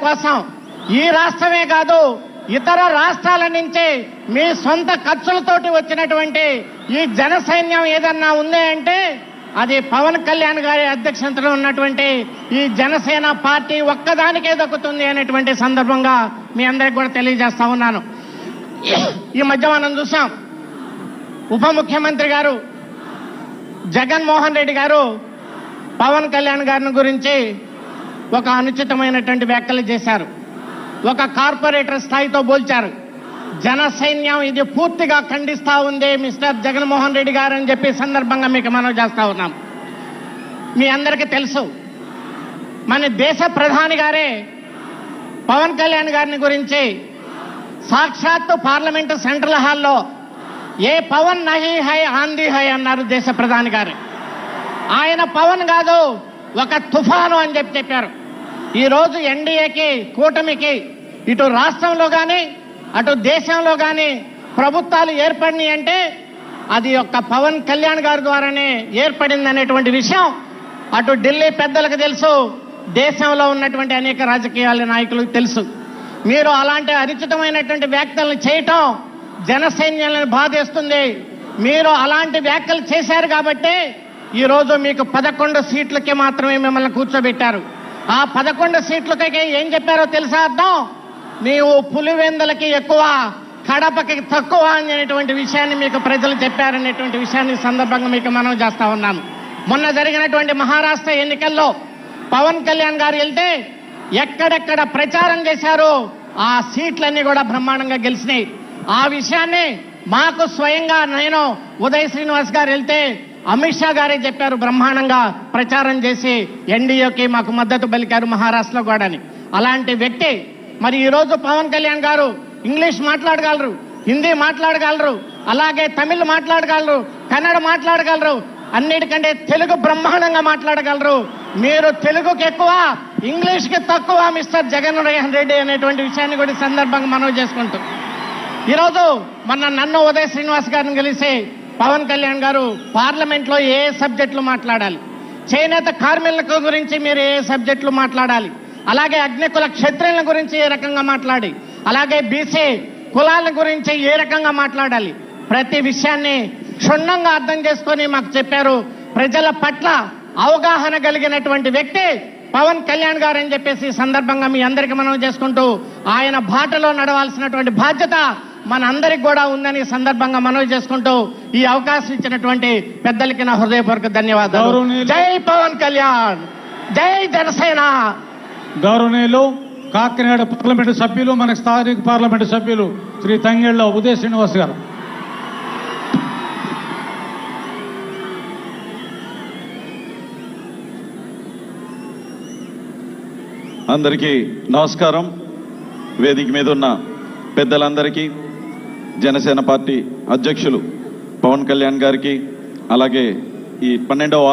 కోసం ఈ రాష్ట్రమే కాదు ఇతర రాష్ట్రాల నుంచి మీ సొంత ఖర్చులతోటి వచ్చినటువంటి ఈ జన సైన్యం ఏదన్నా ఉంది అంటే అది పవన్ కళ్యాణ్ గారి అధ్యక్షతలో ఉన్నటువంటి ఈ జనసేన పార్టీ ఒక్కదానికే దక్కుతుంది అనేటువంటి సందర్భంగా మీ అందరికి కూడా తెలియజేస్తా ఉన్నాను. ఈ మధ్య మనం చూసాం, ఉప ముఖ్యమంత్రి గారు జగన్మోహన్ రెడ్డి గారు పవన్ కళ్యాణ్ గారిని గురించి ఒక అనుచితమైనటువంటి వ్యాఖ్యలు చేశారు. ఒక కార్పొరేటర్ స్థాయితో పోల్చారు. జన సైన్యం ఇది పూర్తిగా ఖండిస్తా ఉంది మిస్టర్ జగన్మోహన్ రెడ్డి గారు అని చెప్పి సందర్భంగా మీకు మనవి చేస్తా ఉన్నాం. మీ అందరికీ తెలుసు, మన దేశ ప్రధాని గారే పవన్ కళ్యాణ్ గారిని గురించి సాక్షాత్తు పార్లమెంటు సెంట్రల్ హాల్లో ఏ పవన్ నహీ హై ఆంధీ హై అన్నారు దేశ ప్రధాని గారు. ఆయన పవన్ కాదు, ఒక తుఫాను అని చెప్పారు. ఈరోజు ఎన్డీఏకి, కూటమికి ఇటు రాష్ట్రంలో కానీ అటు దేశంలో కానీ ప్రభుత్వాలు ఏర్పడినాయి అంటే అది ఒక్క పవన్ కళ్యాణ్ గారి ద్వారానే ఏర్పడింది అనేటువంటి విషయం అటు ఢిల్లీ పెద్దలకు తెలుసు, దేశంలో ఉన్నటువంటి అనేక రాజకీయాల నాయకులకు తెలుసు. మీరు అలాంటి అనుచితమైనటువంటి వ్యాఖ్యలను చేయటం జన సైన్యాలను బాధేస్తుంది. మీరు అలాంటి వ్యాఖ్యలు చేశారు కాబట్టి ఈరోజు మీకు 11 సీట్లకి మాత్రమే మిమ్మల్ని కూర్చోబెట్టారు. ఆ 11 సీట్లకి ఏం చెప్పారో తెలుసా అర్థం? నీవు పులివెందులకి ఎక్కువ, కడపకి తక్కువ అనేటువంటి విషయాన్ని మీకు ప్రజలు చెప్పారనేటువంటి విషయాన్ని సందర్భంగా మీకు మనం చేస్తా ఉన్నాను. మొన్న జరిగినటువంటి మహారాష్ట్ర ఎన్నికల్లో పవన్ కళ్యాణ్ గారు వెళ్తే ఎక్కడెక్కడ ప్రచారం చేశారో ఆ సీట్లన్నీ కూడా బ్రహ్మాండంగా గెలిచినాయి. ఆ విషయాన్ని మాకు స్వయంగా నేను ఉదయ్ శ్రీనివాస్ గారు వెళ్తే అమిత్ షా గారే చెప్పారు, బ్రహ్మాండంగా ప్రచారం చేసి ఎన్డీఏకి మాకు మద్దతు పలికారు మహారాష్ట్రలో కూడా. అలాంటి వ్యక్తి మరి ఈరోజు పవన్ కళ్యాణ్ గారు ఇంగ్లీష్ మాట్లాడగలరు, హిందీ మాట్లాడగలరు, అలాగే తమిళ్ మాట్లాడగలరు, కన్నడ మాట్లాడగలరు, అన్నిటికంటే తెలుగు బ్రహ్మాండంగా మాట్లాడగలరు. మీరు తెలుగుకి ఎక్కువ, ఇంగ్లీష్కి తక్కువ మిస్టర్ జగన్మోహన్ రెడ్డి అనేటువంటి విషయాన్ని కూడా సందర్భంగా మనవి చేసుకుంటూ ఈరోజు నన్ను ఉదయ్ శ్రీనివాస్ గారిని కలిసి పవన్ కళ్యాణ్ గారు పార్లమెంట్లో ఏ సబ్జెక్టులు మాట్లాడాలి, చేనేత కార్మికుల గురించి మీరు ఏ సబ్జెక్టులు మాట్లాడాలి, అలాగే అగ్నికుల క్షత్రియుల గురించి ఏ రకంగా మాట్లాడి, అలాగే బీసీ కులాల గురించి ఏ రకంగా మాట్లాడాలి, ప్రతి విషయాన్ని క్షుణ్ణంగా అర్థం చేసుకొని మాకు చెప్పారు. ప్రజల పట్ల అవగాహన కలిగినటువంటి వ్యక్తి పవన్ కళ్యాణ్ గారు అని చెప్పేసి సందర్భంగా మీ అందరికీ మనం చేసుకుంటూ ఆయన బాటలో నడవాల్సినటువంటి బాధ్యత మన అందరికి కూడా ఉందని సందర్భంగా మనవి చేసుకుంటూ ఈ అవకాశం ఇచ్చినటువంటి పెద్దలకి నా హృదయపూర్వక ధన్యవాదాలు. జై పవన్ కళ్యాణ్, జై జనసేన. గౌరవనీయులు కాకినాడ పార్లమెంటు సభ్యులు, మన స్థానిక పార్లమెంటు సభ్యులు శ్రీ తంగెళ్ళ ఉదయ్ శ్రీనివాస్ గారు. అందరికీ నమస్కారం. వేదిక మీద ఉన్న పెద్దలందరికీ, జనసేన పార్టీ అధ్యక్షులు పవన్ కళ్యాణ్ గారికి, అలాగే ఈ 12వ